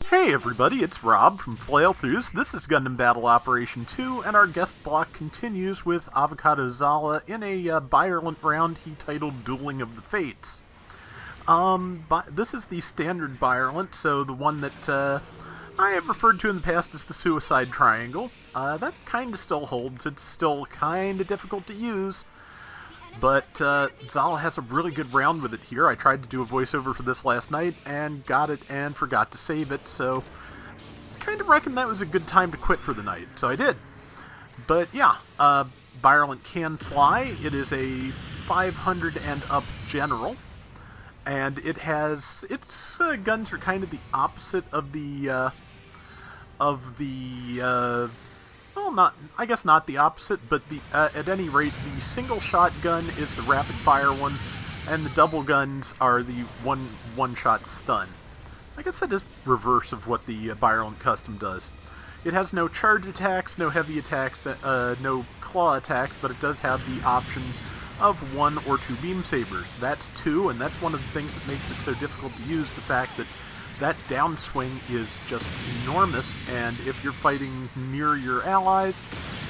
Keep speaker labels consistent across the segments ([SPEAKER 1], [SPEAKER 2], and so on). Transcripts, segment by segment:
[SPEAKER 1] Hey everybody, it's Rob from Flailthroughs. This is Gundam Battle Operation 2, and our guest block continues with Avocado Zala in a Byarlant round he titled Dueling of the Fates. This is the standard Byarlant, so the one that I have referred to in the past as the Suicide Triangle. That kind of still holds. It's still kind of difficult to use, but Zala has a really good round with it here. I tried to do a voiceover for this last night and got it and forgot to save it, so I kind of reckon that was a good time to quit for the night, so I did. But yeah, Byarlant can fly. It is a 500 and up general, and it has its guns are kind of the opposite of the well, I guess not the opposite, but at any rate, the single shot gun is the rapid fire one, and the double guns are the one shot stun. I guess that is reverse of what the Byarlant custom does. It has no charge attacks, no heavy attacks, no claw attacks, but it does have the option of 1 or 2 beam sabers. That's 2, and that's one of the things that makes it so difficult to use, the fact that downswing is just enormous, and if you're fighting near your allies,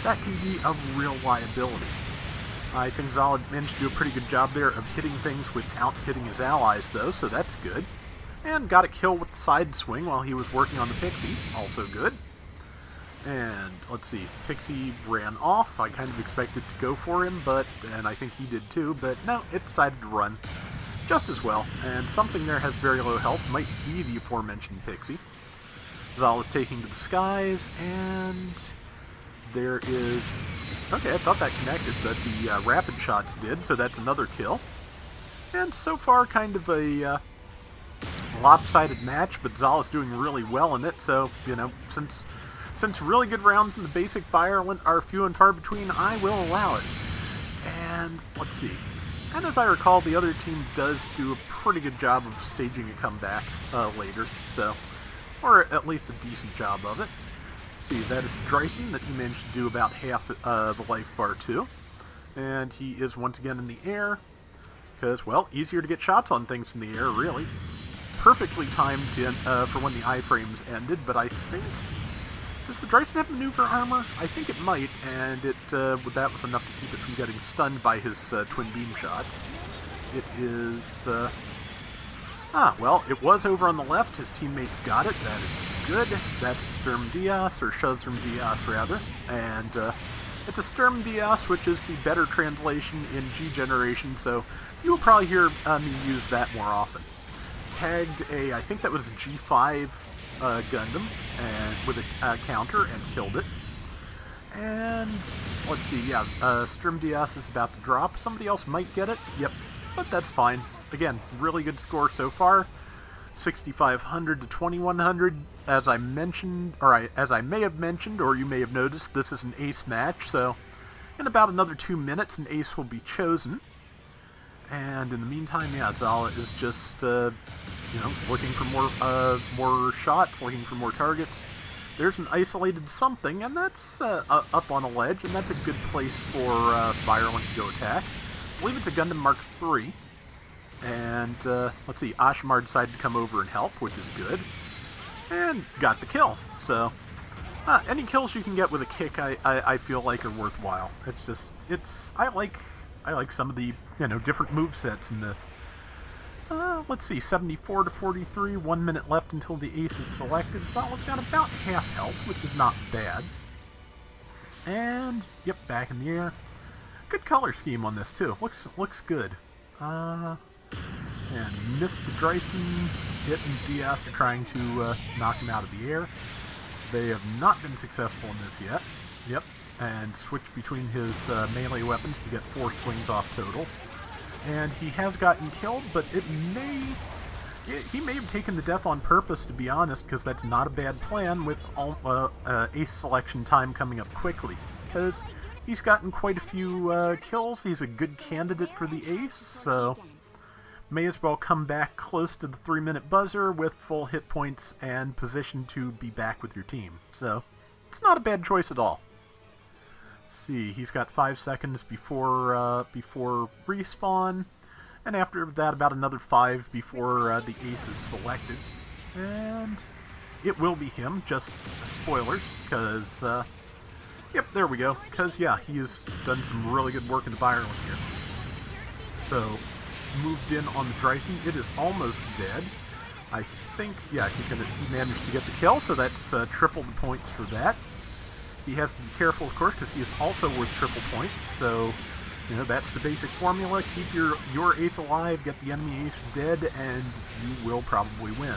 [SPEAKER 1] that can be a real liability. I think Zala managed to do a pretty good job there of hitting things without hitting his allies, though, so that's good. And got a kill with the side swing while he was working on the Pixie, also good. And, let's see, Pixie ran off. I kind of expected to go for him, and I think he did too, but no, it decided to run just as well, and something there has very low health, might be the aforementioned Pixie. Zala's taking to the skies, and there is... Okay, I thought that connected, but the rapid shots did, so that's another kill. And so far, kind of a lopsided match, but Zala's doing really well in it, so, you know, since really good rounds in the basic Byarlant are few and far between, I will allow it. And, let's see. And as I recall, the other team does do a pretty good job of staging a comeback later, so, or at least a decent job of it. See, that is Dryson that he managed to do about half the life bar to, and he is once again in the air, because, well, easier to get shots on things in the air, really. Perfectly timed for when the iframes ended, but I think... Does the Dryson have maneuver armor? I think it might, and that was enough to keep it from getting stunned by his twin beam shots. It is... well, it was over on the left. His teammates got it. That is good. That's a Sturm Dias, or Shuzram Dias, rather. And it's a Sturm Dias, which is the better translation in G generation, so you will probably hear me use that more often. Tagged I think that was a G5 Gundam, and with a counter, and killed it. And let's see, yeah, Sturm Dias is about to drop. Somebody else might get it. Yep, but that's fine. Again, really good score so far. 6,500 to 2,100. As I mentioned, or as I may have mentioned, or you may have noticed, this is an ace match. So, in about another 2 minutes, an ace will be chosen. And in the meantime, yeah, Zala is just, you know, looking for more shots, looking for more targets. There's an isolated something, and that's up on a ledge, and that's a good place for Byarlant to go attack. I believe it's a Gundam Mark III. And, let's see, Ashimar decided to come over and help, which is good. And got the kill. So, any kills you can get with a kick, I feel like are worthwhile. It's just, I like some of the, you know, different movesets in this. Let's see, 74 to 43, 1 minute left until the ace is selected. Zala's got about half health, which is not bad. And, yep, back in the air. Good color scheme on this, too. Looks good. And missed the Dryson. Hit and Dias are trying to knock him out of the air. They have not been successful in this yet. Yep. And switch between his melee weapons to get 4 swings off total. And he has gotten killed, but he may have taken the death on purpose, to be honest, because that's not a bad plan with ace selection time coming up quickly. Because he's gotten quite a few kills, he's a good candidate for the ace, so may as well come back close to the 3-minute buzzer with full hit points and position to be back with your team. So, it's not a bad choice at all. See, he's got 5 seconds before respawn, and after that about another 5 before the ace is selected. And it will be him, just spoilers, because, yep, there we go, because, yeah, he has done some really good work in the Byarlant here. So, moved in on the Dryson. It is almost dead. I think, yeah, he managed to get the kill, so that's triple the points for that. He has to be careful, of course, because he is also worth triple points, so, you know, that's the basic formula. Keep your ace alive, get the enemy ace dead, and you will probably win.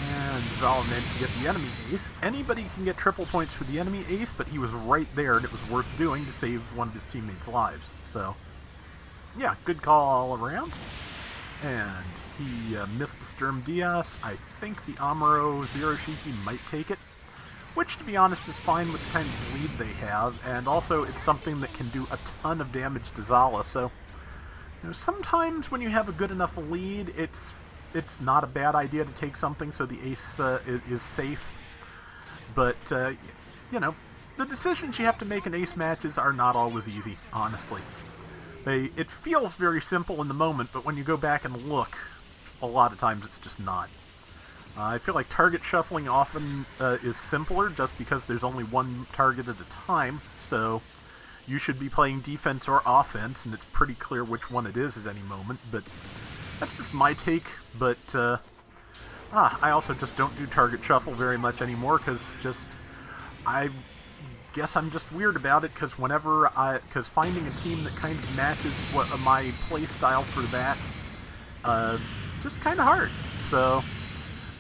[SPEAKER 1] And Zala managed to get the enemy ace. Anybody can get triple points for the enemy ace, but he was right there, and it was worth doing to save one of his teammates' lives. So, yeah, good call all around. And he missed the Sturm Diaz. I think the Amuro Zeroshiki might take it, which, to be honest, is fine with the kind of lead they have, and also it's something that can do a ton of damage to Zala. So, you know, sometimes when you have a good enough lead, it's not a bad idea to take something so the ace is safe. But, you know, the decisions you have to make in ace matches are not always easy, honestly. It feels very simple in the moment, but when you go back and look, a lot of times it's just not. I feel like target shuffling often is simpler just because there's only one target at a time, so you should be playing defense or offense, and it's pretty clear which one it is at any moment, but that's just my take. But I also just don't do target shuffle very much anymore, because I guess I'm just weird about it, because because finding a team that kind of matches what my play style for that, just kind of hard. So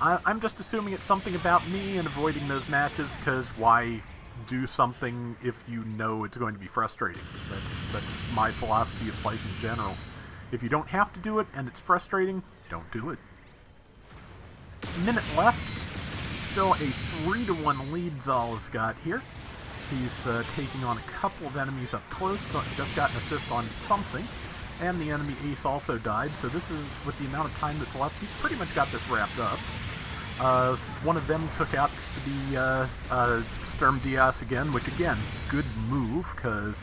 [SPEAKER 1] I'm just assuming it's something about me and avoiding those matches, because why do something if you know it's going to be frustrating? That's my philosophy of life in general. If you don't have to do it and it's frustrating, don't do it. A minute left. Still a 3-1 lead Zala's got here. He's taking on a couple of enemies up close, so just got an assist on something. And the enemy ace also died, so this is, with the amount of time that's left, he's pretty much got this wrapped up. One of them took out the Sturm Diaz again, which again, good move, because,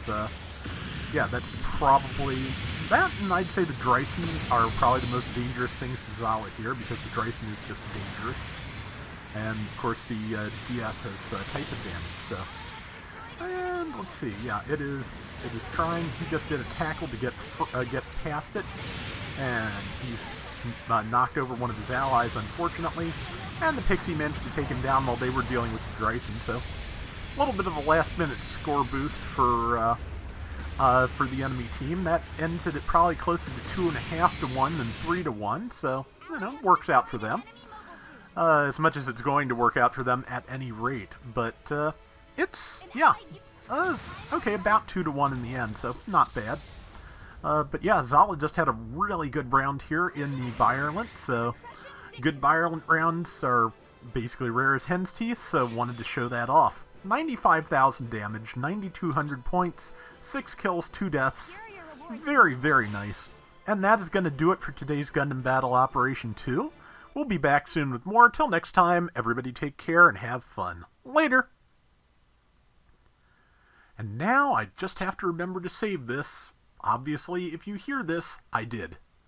[SPEAKER 1] yeah, that's probably... That, and I'd say the Dryson are probably the most dangerous things to Zala here, because the Dryson is just dangerous. And, of course, the Diaz has type advantage, so... And, let's see, yeah, it is trying. He just did a tackle to get past it, and he's knocked over one of his allies, unfortunately, and the Pixie managed to take him down while they were dealing with the Dryson, so a little bit of a last-minute score boost for the enemy team. That ends it at probably closer to 2.5 to 1 than 3 to 1, so, you know, works out for them. As much as it's going to work out for them at any rate, but, it's, yeah, okay, about 2 to 1 in the end, so not bad. But yeah, Zala just had a really good round here in the Byarlant, so good Byarlant rounds are basically rare as hen's teeth, so wanted to show that off. 95,000 damage, 9,200 points, 6 kills, 2 deaths. Very, very nice. And that is going to do it for today's Gundam Battle Operation 2. We'll be back soon with more. Till next time, everybody take care and have fun. Later! And now I just have to remember to save this. Obviously, if you hear this, I did.